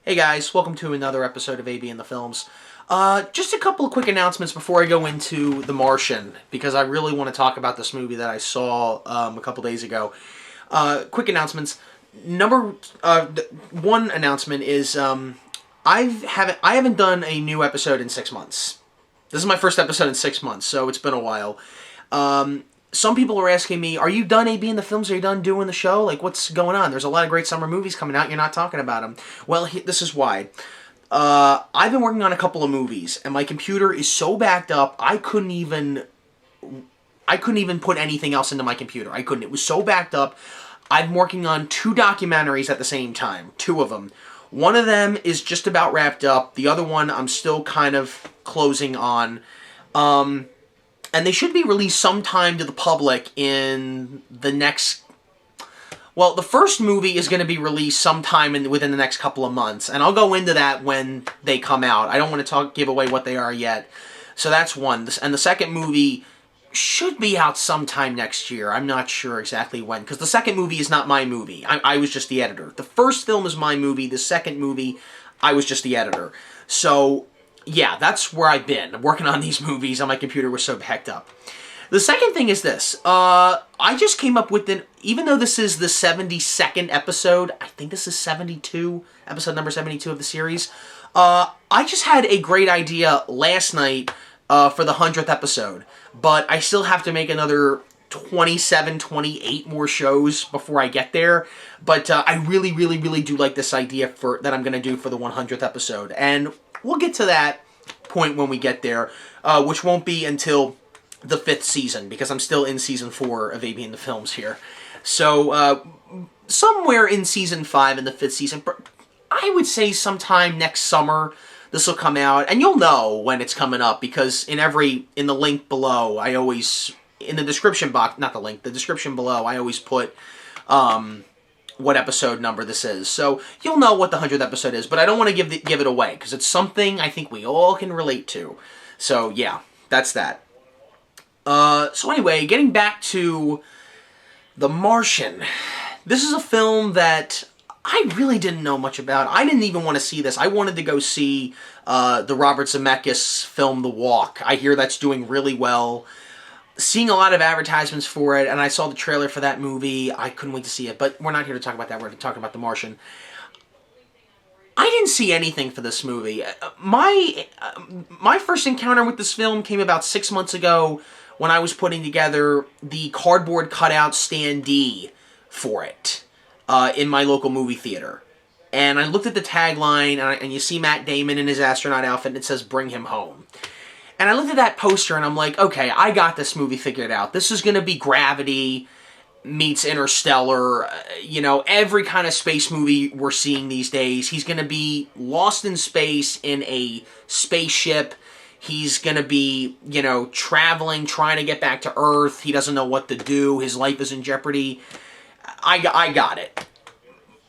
Hey guys, welcome to another episode of AB in the Films. Just a couple of quick announcements before I go into The Martian, because I really want to talk about this movie that I saw a couple days ago. Quick announcements. One announcement is I haven't done a new episode in 6 months. This is my first episode in 6 months, so it's been a while. Some people are asking me, are you done AB in the Films? Are you done doing the show? Like, what's going on? There's a lot of great summer movies coming out, and you're not talking about them. Well, this is why. I've been working on a couple of movies, and my computer is so backed up, I couldn't even put anything else into my computer. I couldn't. It was so backed up. I'm working on 2 documentaries at the same time. 2 of them. One of them is just about wrapped up. The other one I'm still kind of closing on. And they should be released sometime to the public in the next... Well, the first movie is going to be released sometime within the next couple of months, and I'll go into that when they come out. I don't want to give away what they are yet. So that's one. And the second movie should be out sometime next year. I'm not sure exactly when, because the second movie is not my movie. I was just the editor. The first film is my movie. The second movie, I was just the editor. So... yeah, that's where I've been. I'm working on these movies on my computer was so backed up. The second thing is this. I just came up with even though this is the 72nd episode, I think this is 72, episode number 72 of the series, I just had a great idea last night for the 100th episode. But I still have to make another 27, 28 more shows before I get there. But I really, really, really do like this idea that I'm going to do for the 100th episode. And we'll get to that point when we get there, which won't be until the 5th season, because I'm still in Season 4 of AB in the Films here. So, somewhere in Season 5 in the 5th season, I would say sometime next summer, this will come out. And you'll know when it's coming up, because in the link below, I always... in the description box, not the link, the description below, I always put what episode number this is. So you'll know what the 100th episode is, but I don't want to give it away, because it's something I think we all can relate to. So yeah, that's that. So anyway, getting back to The Martian. This is a film that I really didn't know much about. I didn't even want to see this. I wanted to go see the Robert Zemeckis film The Walk. I hear that's doing really well. Seeing a lot of advertisements for it, and I saw the trailer for that movie. I couldn't wait to see it, but we're not here to talk about that. We're talking about The Martian. I didn't see anything for this movie. My first encounter with this film came about 6 months ago when I was putting together the cardboard cutout standee for it in my local movie theater. And I looked at the tagline, and you see Matt Damon in his astronaut outfit, and it says, "Bring him home." And I looked at that poster and I'm like, okay, I got this movie figured out. This is going to be Gravity meets Interstellar, every kind of space movie we're seeing these days. He's going to be lost in space in a spaceship. He's going to be, traveling, trying to get back to Earth. He doesn't know what to do. His life is in jeopardy. I got it.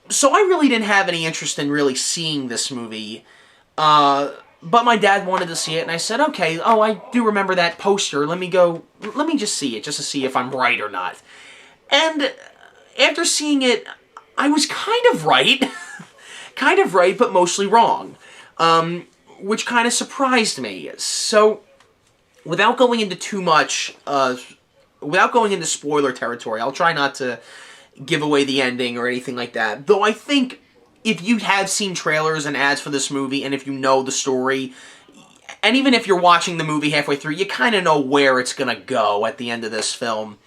So I really didn't have any interest in really seeing this movie. But my dad wanted to see it, and I said, okay, I do remember that poster. Let me just see it, just to see if I'm right or not. And after seeing it, I was kind of right. Kind of right, but mostly wrong. Which kind of surprised me. So, without going into too much, without going into spoiler territory, I'll try not to give away the ending or anything like that. Though I think... if you have seen trailers and ads for this movie, and if you know the story, and even if you're watching the movie halfway through, you kind of know where it's going to go at the end of this film.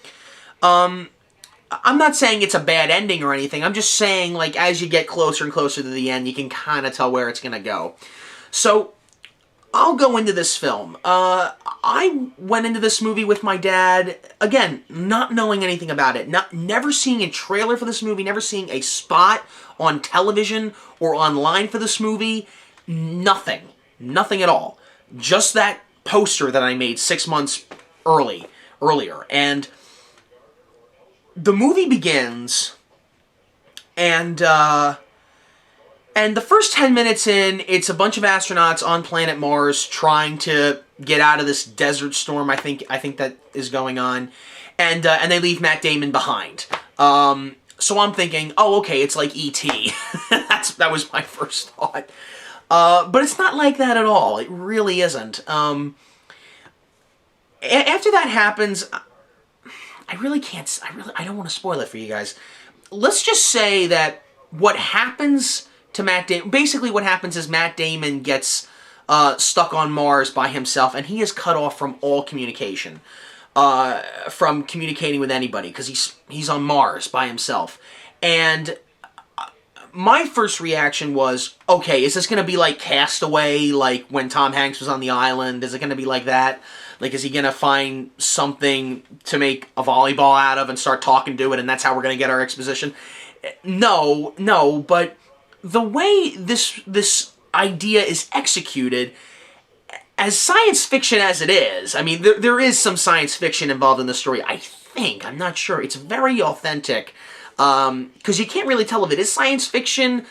I'm not saying it's a bad ending or anything. I'm just saying, like, as you get closer and closer to the end, you can kind of tell where it's going to go. So, I'll go into this film. I went into this movie with my dad, again, not knowing anything about it, never seeing a trailer for this movie, never seeing a spot on television or online for this movie, nothing. Nothing at all. Just that poster that I made 6 months earlier. And the movie begins, and the first 10 minutes in, it's a bunch of astronauts on planet Mars trying to get out of this desert storm, I think that is going on. And they leave Matt Damon behind. So I'm thinking, oh, okay, it's like E.T. That was my first thought. But it's not like that at all. It really isn't. After that happens, I really can't, I don't want to spoil it for you guys. Let's just say that what happens to Matt Damon, basically what happens is Matt Damon gets stuck on Mars by himself, and he is cut off from all communication, from communicating with anybody, because he's on Mars by himself. And my first reaction was, okay, is this going to be like Castaway, like when Tom Hanks was on the island? Is it going to be like that? Like, is he going to find something to make a volleyball out of and start talking to it, and that's how we're going to get our exposition? No, but the way this idea is executed, as science fiction as it is, I mean, there is some science fiction involved in the story, I think. I'm not sure. It's very authentic, because you can't really tell if it is science fiction.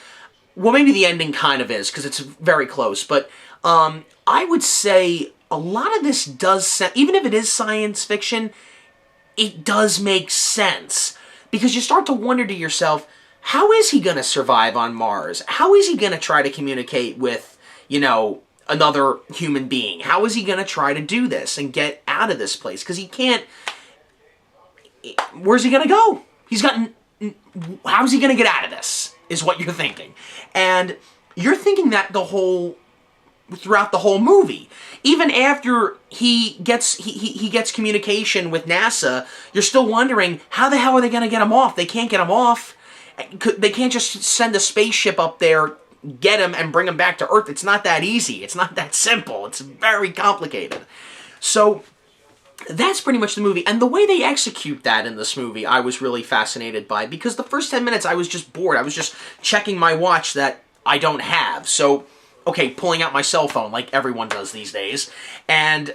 Well, maybe the ending kind of is, because it's very close, but I would say a lot of this does, even if it is science fiction, it does make sense. Because you start to wonder to yourself, how is he going to survive on Mars? How is he going to try to communicate with, another human being? How is he going to try to do this and get out of this place? Because he can't, where's he going to go? How's he going to get out of this, is what you're thinking. And you're thinking that throughout the whole movie. Even after he gets communication with NASA, you're still wondering, how the hell are they going to get him off? They can't get him off. They can't just send a spaceship up there, get him, and bring him back to Earth. It's not that easy. It's not that simple. It's very complicated. So that's pretty much the movie. And the way they execute that in this movie, I was really fascinated by, because the first 10 minutes I was just bored. I was just checking my watch that I don't have. So, okay, pulling out my cell phone like everyone does these days, and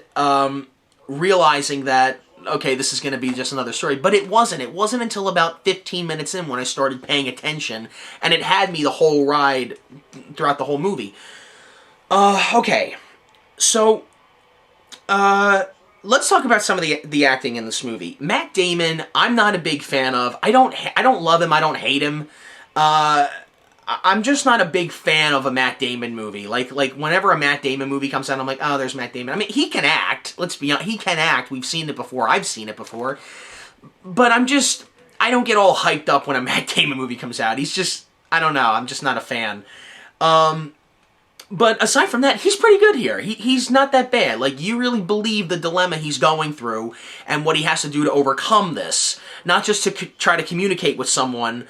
realizing that, okay, this is going to be just another story. But it wasn't. It wasn't until about 15 minutes in when I started paying attention, and it had me the whole ride throughout the whole movie. Okay, so let's talk about some of the acting in this movie. Matt Damon, I'm not a big fan of. I don't love him. I don't hate him. I'm just not a big fan of a Matt Damon movie. Like whenever a Matt Damon movie comes out, I'm like, oh, there's Matt Damon. I mean, he can act. Let's be honest. He can act. We've seen it before. I've seen it before. But I don't get all hyped up when a Matt Damon movie comes out. I don't know. I'm just not a fan. But aside from that, he's pretty good here. He's not that bad. Like, you really believe the dilemma he's going through and what he has to do to overcome this. Not just to try to communicate with someone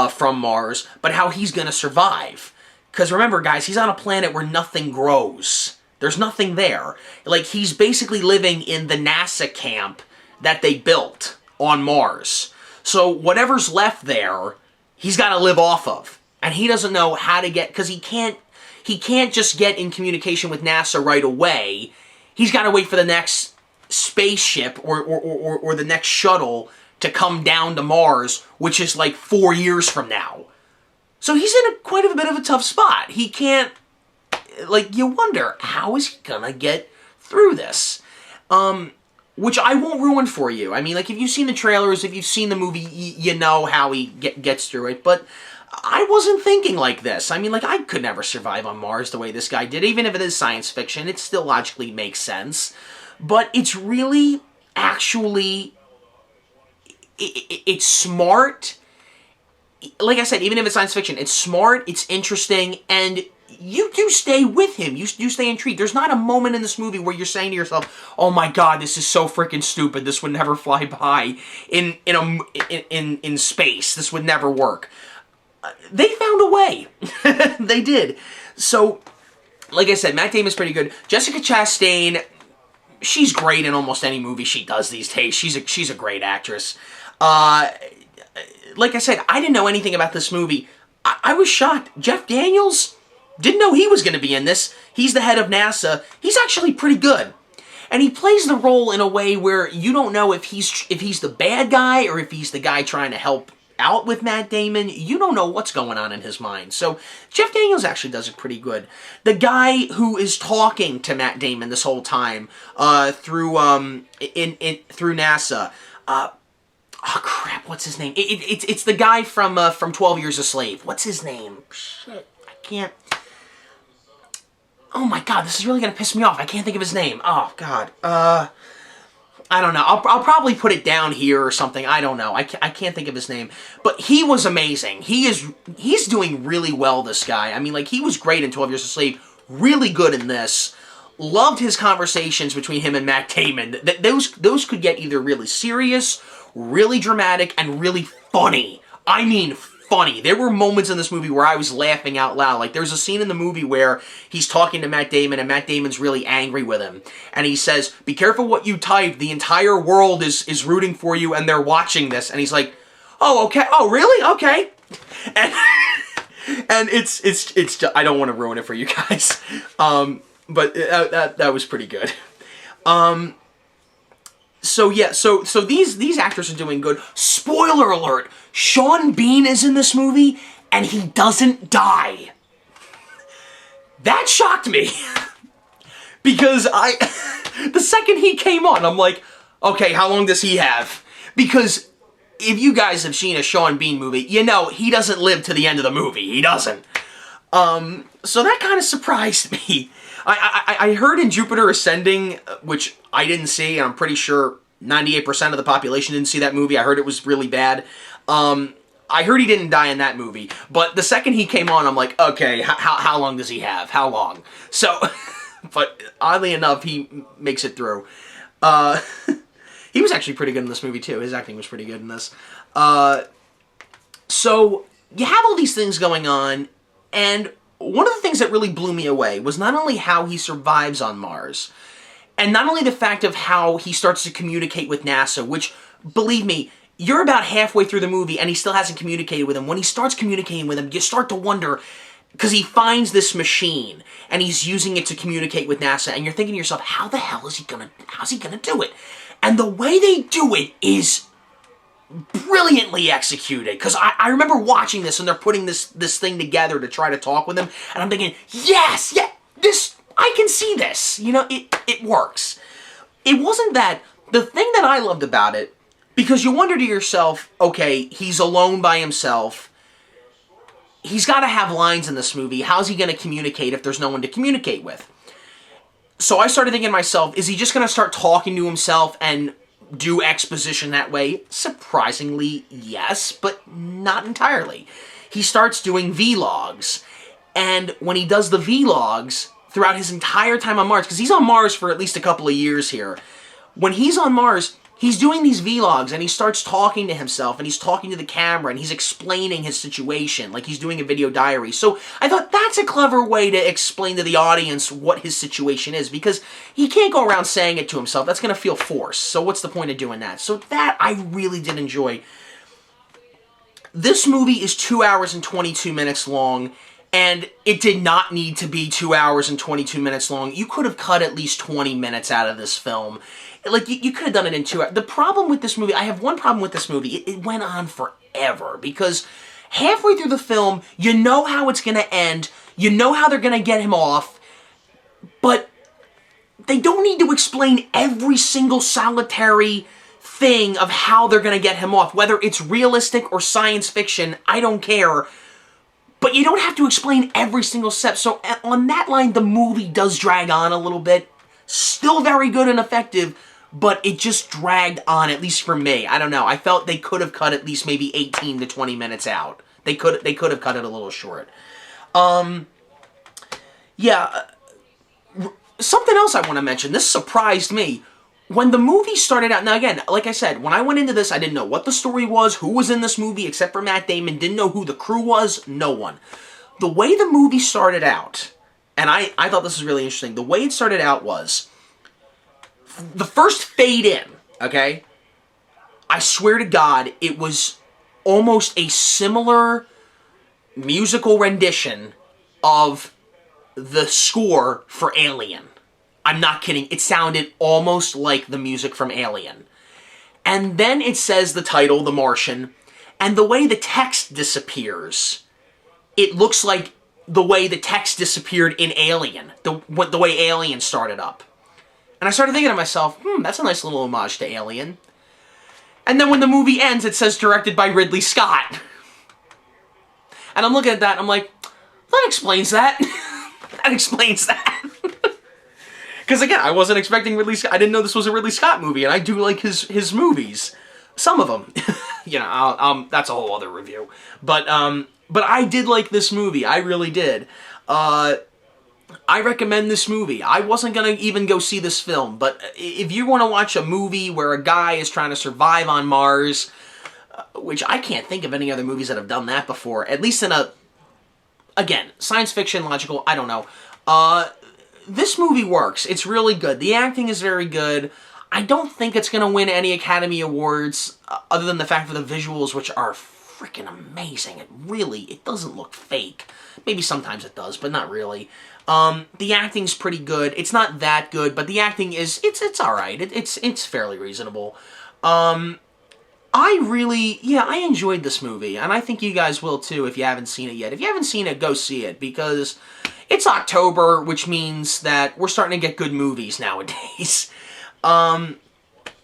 from Mars, but how he's going to survive. Because remember, guys, he's on a planet where nothing grows. There's nothing there. Like, he's basically living in the NASA camp that they built on Mars. So whatever's left there, he's got to live off of. And he doesn't know how to get, because he can't just get in communication with NASA right away. He's got to wait for the next spaceship or the next shuttle to come down to Mars, which is like 4 years from now. So he's in quite a bit of a tough spot. He can't, you wonder, how is he gonna get through this? Which I won't ruin for you. I mean, if you've seen the trailers, if you've seen the movie, you know how he gets through it. But I wasn't thinking like this. I mean, I could never survive on Mars the way this guy did. Even if it is science fiction, it still logically makes sense. But it's really, actually, it's smart. Like I said, even if it's science fiction, it's smart, it's interesting, and you do stay with him. You stay intrigued. There's not a moment in this movie where you're saying to yourself, "Oh my God, this is so freaking stupid. This would never fly by in space. This would never work." They found a way. They did. So, like I said, Matt Damon's pretty good. Jessica Chastain, she's great in almost any movie she does these days. She's a great actress. Like I said, I didn't know anything about this movie. I was shocked. Jeff Daniels, didn't know he was going to be in this. He's the head of NASA. He's actually pretty good. And he plays the role in a way where you don't know if he's the bad guy or if he's the guy trying to help out with Matt Damon. You don't know what's going on in his mind. So Jeff Daniels actually does it pretty good. The guy who is talking to Matt Damon this whole time through NASA, Oh crap! What's his name? It's the guy from 12 Years a Slave. What's his name? Shit, I can't. Oh my god, this is really gonna piss me off. I can't think of his name. Oh god. I don't know. I'll probably put it down here or something. I don't know. I can't think of his name. But he was amazing. He's doing really well, this guy. I mean, like, he was great in 12 Years a Slave. Really good in this. Loved his conversations between him and Matt Damon. Those could get either really serious, really dramatic, and really funny. I mean, funny. There were moments in this movie where I was laughing out loud. Like, there's a scene in the movie where he's talking to Matt Damon, and Matt Damon's really angry with him. And he says, "Be careful what you type. The entire world is rooting for you, and they're watching this." And he's like, "Oh, okay. Oh, really? Okay." And and it's just, I don't want to ruin it for you guys. But that was pretty good. So yeah, so these actors are doing good. Spoiler alert: Sean Bean is in this movie, and he doesn't die. That shocked me. Because the second he came on, I'm like, okay, how long does he have? Because if you guys have seen a Sean Bean movie, you know he doesn't live to the end of the movie. He doesn't. So that kind of surprised me. I heard in Jupiter Ascending, which I didn't see, and I'm pretty sure 98% of the population didn't see that movie. I heard it was really bad. I heard he didn't die in that movie. But the second he came on, I'm like, okay, how long does he have? How long? So, but oddly enough, he makes it through. He was actually pretty good in this movie, too. His acting was pretty good in this. So, you have all these things going on, and one of the things that really blew me away was not only how he survives on Mars, and not only the fact of how he starts to communicate with NASA, which, believe me, you're about halfway through the movie and he still hasn't communicated with him. When he starts communicating with him, you start to wonder, because he finds this machine and he's using it to communicate with NASA, and you're thinking to yourself, how's he gonna do it? And the way they do it is brilliantly executed, because I remember watching this and they're putting this thing together to try to talk with him, and I'm thinking, yes, yeah, I can see this, you know, it works. It wasn't that, the thing that I loved about it, because you wonder to yourself, okay, he's alone by himself, he's got to have lines in this movie, how's he going to communicate if there's no one to communicate with? So I started thinking to myself, is he just going to start talking to himself and do exposition that way? Surprisingly, yes, but not entirely. He starts doing vlogs, and when he does the vlogs throughout his entire time on Mars, because he's on Mars for at least a couple of years here, when he's on Mars, he's doing these vlogs, and he starts talking to himself, and he's talking to the camera, and he's explaining his situation, like he's doing a video diary. So I thought that's a clever way to explain to the audience what his situation is, because he can't go around saying it to himself. That's going to feel forced. So what's the point of doing that? So that I really did enjoy. This movie is 2 hours and 22 minutes long, and it did not need to be 2 hours and 22 minutes long. You could have cut at least 20 minutes out of this film. Like, you could have done it in 2 hours. The problem with this movie, I have one problem with this movie. It went on forever, because halfway through the film, you know how it's going to end, you know how they're going to get him off, but they don't need to explain every single solitary thing of how they're going to get him off. Whether it's realistic or science fiction, I don't care. But you don't have to explain every single step. So on that line, the movie does drag on a little bit. Still very good and effective, but it just dragged on, at least for me. I don't know. I felt they could have cut at least maybe 18 to 20 minutes out. They could have cut it a little short. Yeah. Something else I want to mention. This surprised me. When the movie started out, now again, like I said, when I went into this, I didn't know what the story was, who was in this movie, except for Matt Damon, didn't know who the crew was, no one. The way the movie started out, and I thought this was really interesting, the way it started out was, the first fade in, okay, I swear to God, it was almost a similar musical rendition of the score for Alien. I'm not kidding. It sounded almost like the music from Alien. And then it says the title, The Martian, and the way the text disappears, it looks like the way the text disappeared in Alien, the way Alien started up. And I started thinking to myself, that's a nice little homage to Alien. And then when the movie ends, it says directed by Ridley Scott. And I'm looking at that, and I'm like, that explains that. That explains that. Because again, I wasn't expecting Ridley Scott. I didn't know this was a Ridley Scott movie, and I do like his movies. Some of them. You know, that's a whole other review. But I did like this movie. I really did. I recommend this movie. I wasn't going to even go see this film, but if you want to watch a movie where a guy is trying to survive on Mars, which I can't think of any other movies that have done that before, at least in a, again, science fiction, logical, I don't know. This movie works. It's really good. The acting is very good. I don't think it's going to win any Academy Awards, other than the fact of the visuals, which are freaking amazing. It doesn't look fake. Maybe sometimes it does, but not really. The acting's pretty good. It's not that good, but the acting is, it's alright. It's fairly reasonable. I enjoyed this movie, and I think you guys will too if you haven't seen it yet. If you haven't seen it, go see it, because it's October, which means that we're starting to get good movies nowadays.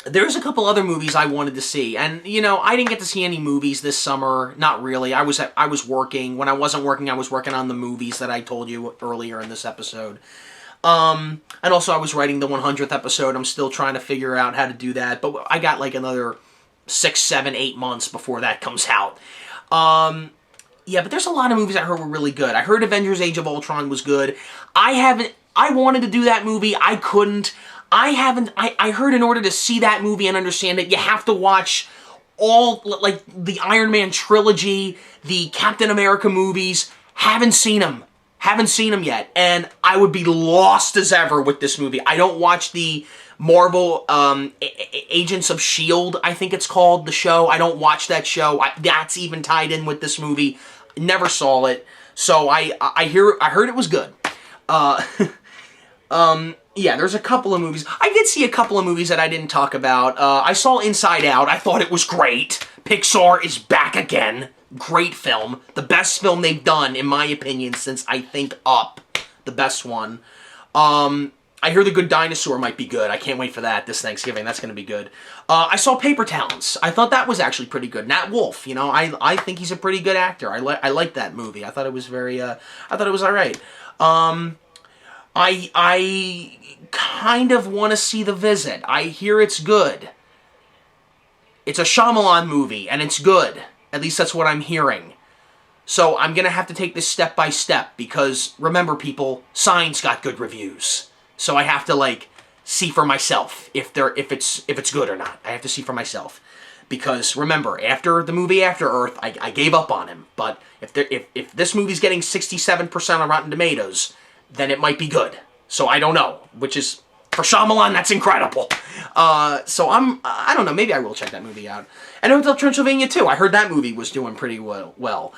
There's a couple other movies I wanted to see, and, you know, I didn't get to see any movies this summer. Not really. I was working. When I wasn't working, I was working on the movies that I told you earlier in this episode. And also I was writing the 100th episode. I'm still trying to figure out how to do that, but I got like another 6, 7, 8 months before that comes out. Yeah, but there's a lot of movies I heard were really good. I heard Avengers Age of Ultron was good. I wanted to do that movie. I couldn't. I heard in order to see that movie and understand it, you have to watch all, like, the Iron Man trilogy, the Captain America movies. Haven't seen them. Haven't seen them yet. And I would be lost as ever with this movie. I don't watch the Marvel Agents of S.H.I.E.L.D., I think it's called, the show. I don't watch that show. That's even tied in with this movie. Never saw it. So I heard it was good. Yeah, there's a couple of movies. I did see a couple of movies that I didn't talk about. I saw Inside Out. I thought it was great. Pixar is back again. Great film. The best film they've done, in my opinion, since I think Up. The best one. I hear The Good Dinosaur might be good. I can't wait for that this Thanksgiving. That's going to be good. I saw Paper Towns. I thought that was actually pretty good. Nat Wolff, you know, I think he's a pretty good actor. I like that movie. I thought it was I thought it was alright. I kind of want to see The Visit. I hear it's good. It's a Shyamalan movie, and it's good. At least that's what I'm hearing. So I'm going to have to take this step by step, because, remember people, Sign's got good reviews. So I have to, like, see for myself if it's good or not. I have to see for myself. Because, remember, after the movie After Earth, I gave up on him. But if this movie's getting 67% on Rotten Tomatoes, then it might be good. So I don't know, which is, for Shyamalan, that's incredible. So I don't know, maybe I will check that movie out. And Hotel Transylvania 2, I heard that movie was doing pretty well.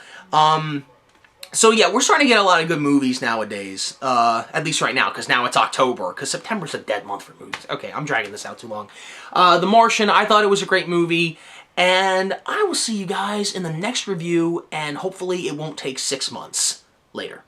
So yeah, we're starting to get a lot of good movies nowadays, at least right now, because now it's October, because September's a dead month for movies. Okay, I'm dragging this out too long. The Martian, I thought it was a great movie, and I will see you guys in the next review, and hopefully it won't take 6 months later.